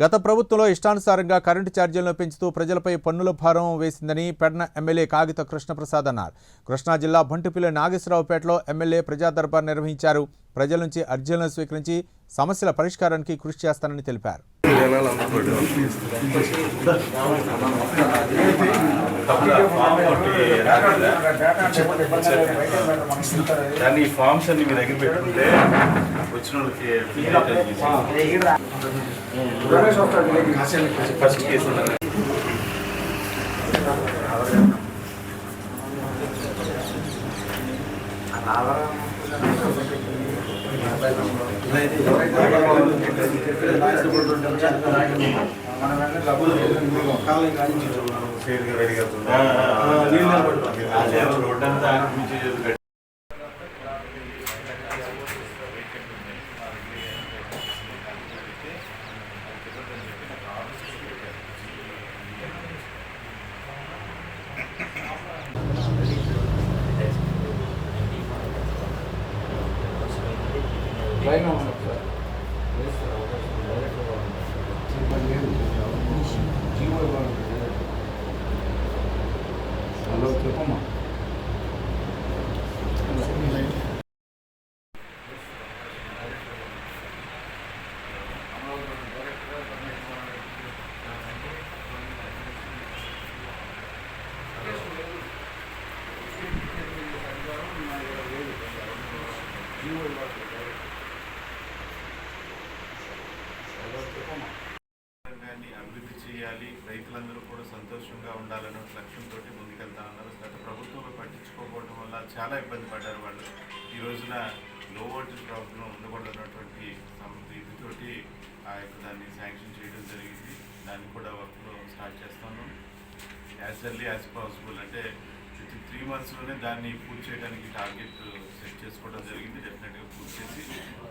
గత ప్రభుత్వంలో ఇష్టానుసారంగా కరెంటు ఛార్జీలను పెంచుతూ ప్రజలపై పన్నుల భారం వేసిందని పెడన ఎమ్మెల్యే కాగిత కృష్ణప్రసాద్ అన్నారు. కృష్ణా జిల్లా బంటుపిల్లి నాగేశ్వరరావుపేటలో ఎమ్మెల్యే ప్రజా దర్బార్ నిర్వహించారు. ప్రజల నుంచి అర్జీలను స్వీకరించి సమస్యల పరిష్కారానికి కృషి చేస్తానని తెలిపారు. ఫార్మ్స్ అన్ని మీ దగ్గర పెట్టుకుంటే వచ్చిన ఫస్ట్ కేసు రోడ్డంతా చెప్పమ్మా. అభివృద్ధి చేయాలి, రైతులందరూ కూడా సంతోషంగా ఉండాలనే లక్ష్యంతో ముందుకెళ్తా ఉన్నారు. గత ప్రభుత్వంలో పట్టించుకోకపోవడం వల్ల చాలా ఇబ్బంది పడ్డారు వాళ్ళు. ఈ రోజున లో వోల్టేజ్ ప్రాబ్లం ఉండకూడదన్నటువంటి ఇదితోటి దాన్ని శాంక్షన్ చేయడం జరిగింది. దాన్ని కూడా వర్క్లో స్టార్ట్ చేస్తాను. యాజ్ ఎర్లీ యాజ్ పాసిబుల్ అంటే విత్ 3 monthsలోనే దాన్ని పూర్తి చేయడానికి టార్గెట్ సెట్ చేసుకోవడం జరిగింది. డెఫినెట్గా పూర్తి చేసి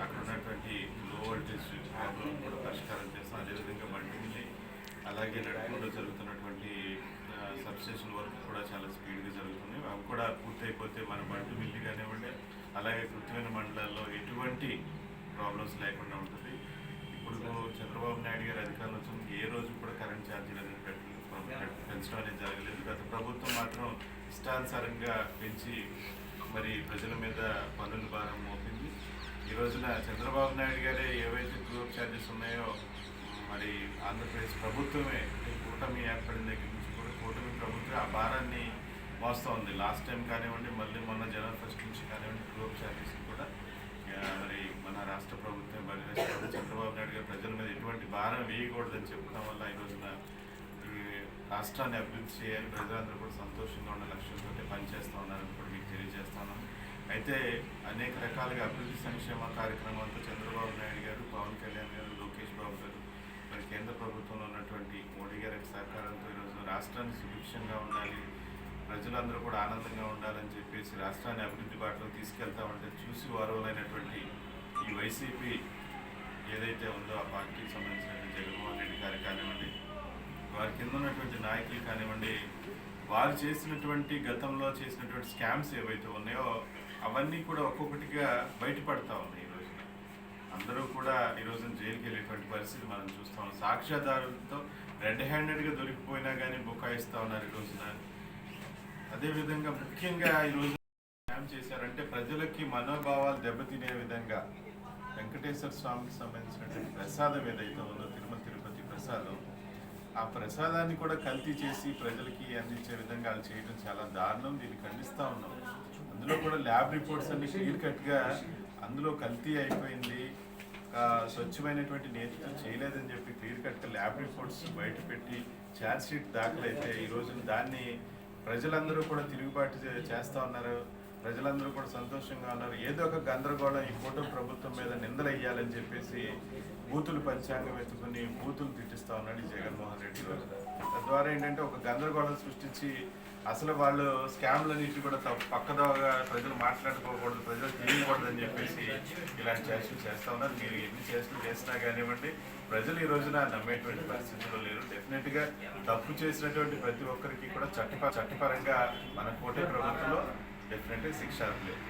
అక్కడ ఉన్నటువంటి లో వోల్టేజ్ ప్రాబ్లం కూడా పరిష్కారం చేస్తాం. అదేవిధంగా బండి అలాగే నడుపులో జరుగుతున్నటువంటి సబ్స్టేషన్ వర్క్ కూడా చాలా స్పీడ్గా జరుగుతుంది. అవి కూడా పూర్తయిపోతే మన బంటు మిల్లి కానివ్వండి, అలాగే కృత్రిమ మండలాల్లో ఎటువంటి ప్రాబ్లమ్స్ లేకుండా ఉంటుంది. ఇప్పుడు చంద్రబాబు నాయుడు గారి అధికారంలో వచ్చిన ఏ రోజు కూడా కరెంట్ ఛార్జీలు అనేది పెంచడం అనేది జరగలేదు. గత ప్రభుత్వం మాత్రం ఇష్టానుసారంగా పెంచి మరి ప్రజల మీద పన్నుల భారం మోపింది. ఈ రోజున చంద్రబాబు నాయుడు గారే ఏవైతే గ్రూప్ ఛార్జెస్ ఉన్నాయో మరి ఆంధ్రప్రదేశ్ ప్రభుత్వమే కూటమి ఏర్పడిన దగ్గర నుంచి కూడా కూటమి ప్రభుత్వం ఆ భారాన్ని మోస్తూ ఉంది. లాస్ట్ టైం కానివ్వండి, మళ్ళీ మొన్న జనవరి 1st నుంచి కానివ్వండి, గ్రూప్ ఛార్జెస్ కూడా మరి మన రాష్ట్ర ప్రభుత్వం బలివేసుకోవడం, చంద్రబాబు నాయుడు గారు ప్రజల మీద ఎటువంటి భారం వేయకూడదని చెప్పడం వల్ల ఈ రోజున ఈ రాష్ట్రాన్ని అభివృద్ధి చేయాలి, ప్రజలందరూ కూడా సంతోషంగా ఉన్న లక్ష్యంతో పనిచేస్తూ ఉన్నారని కూడా మీకు తెలియజేస్తున్నాను. అయితే అనేక రకాలుగా అభివృద్ధి సంక్షేమ కార్యక్రమాలతో చంద్రబాబు నాయుడు గారు, పవన్ కళ్యాణ్ గారు, లోకేష్ బాబు గారు, మరి కేంద్ర ప్రభుత్వంలో ఉన్నటువంటి మోడీ గారి సహకారంతో ఈరోజు రాష్ట్రాన్ని సుభిక్షంగా ఉండాలి, ప్రజలందరూ కూడా ఆనందంగా ఉండాలని చెప్పేసి రాష్ట్రాన్ని అభివృద్ధి బాటలో తీసుకెళ్తా ఉంటే చూసి వారవులైనటువంటి ఈ వైసీపీ ఏదైతే ఉందో ఆ పార్టీకి సంబంధించినటువంటి జగన్మోహన్ రెడ్డి గారు కానివ్వండి, వారి కింద ఉన్నటువంటి నాయకులు కానివ్వండి, వారు చేసినటువంటి గతంలో చేసినటువంటి స్కామ్స్ ఏవైతే ఉన్నాయో అవన్నీ కూడా ఒక్కొక్కటిగా బయటపడతా ఉన్నాయి. ఈ రోజున అందరూ కూడా ఈ రోజున జైలుకి వెళ్ళేటువంటి పరిస్థితి మనం చూస్తాం. సాక్ష్యాధారులతో రెడ్ హ్యాండెడ్గా దొరికిపోయినా కానీ బుకాయిస్తూ ఉన్నారు ఈ రోజున. అదేవిధంగా ముఖ్యంగా ఈరోజు స్కామ్ చేశారంటే ప్రజలకి మనోభావాలు దెబ్బతినే విధంగా వెంకటేశ్వర స్వామికి సంబంధించినటువంటి ప్రసాదం ఏదైతే ఉందో, తిరుమల తిరుపతి ప్రసాదం, ఆ ప్రసాదాన్ని కూడా కల్తీ చేసి ప్రజలకి అందించే విధంగా వాళ్ళు చేయడం చాలా దారుణం. దీన్ని ఖండిస్తూ ఉన్నాం. అందులో కూడా ల్యాబ్ రిపోర్ట్స్ అన్ని క్లియర్ కట్గా అందులో కల్తీ అయిపోయింది, స్వచ్ఛమైనటువంటి నేతితో చేయలేదని చెప్పి క్లియర్ కట్గా ల్యాబ్ రిపోర్ట్స్ బయట పెట్టి ఛార్జ్ షీట్ దాఖలైతే ఈ రోజున దాన్ని ప్రజలందరూ కూడా తిరుగుబాటు చేస్తూ ఉన్నారు. ప్రజలందరూ కూడా సంతోషంగా ఉన్నారు. ఏదో ఒక గందరగోళం ఈ కూటమి ప్రభుత్వం మీద నిందలు వేయాలని చెప్పేసి బూతులు పంచాంగం ఎత్తుకుని బూతులు తిట్టిస్తూ ఉన్నాడు ఈ జగన్మోహన్ రెడ్డి రోజు. తద్వారా ఏంటంటే ఒక గందరగోళం సృష్టించి అసలు వాళ్ళు స్కామ్లన్నింటి కూడా పక్కదోగా ప్రజలు మాట్లాడుకోకూడదు, ప్రజలు తెలియకూడదు అని చెప్పేసి ఇలాంటి చేష్టలు చేస్తూ ఉన్నారు. మీరు ఎన్ని చేష్టలు చేసినా కానివ్వండి, ప్రజలు ఈ రోజున నమ్మేటువంటి పరిస్థితుల్లో లేరు. డెఫినెట్గా తప్పు చేసినటువంటి ప్రతి ఒక్కరికి కూడా చట్టపరంగా మన కూటమి ప్రభుత్వంలో డెఫినెట్గా శిక్ష లేదు.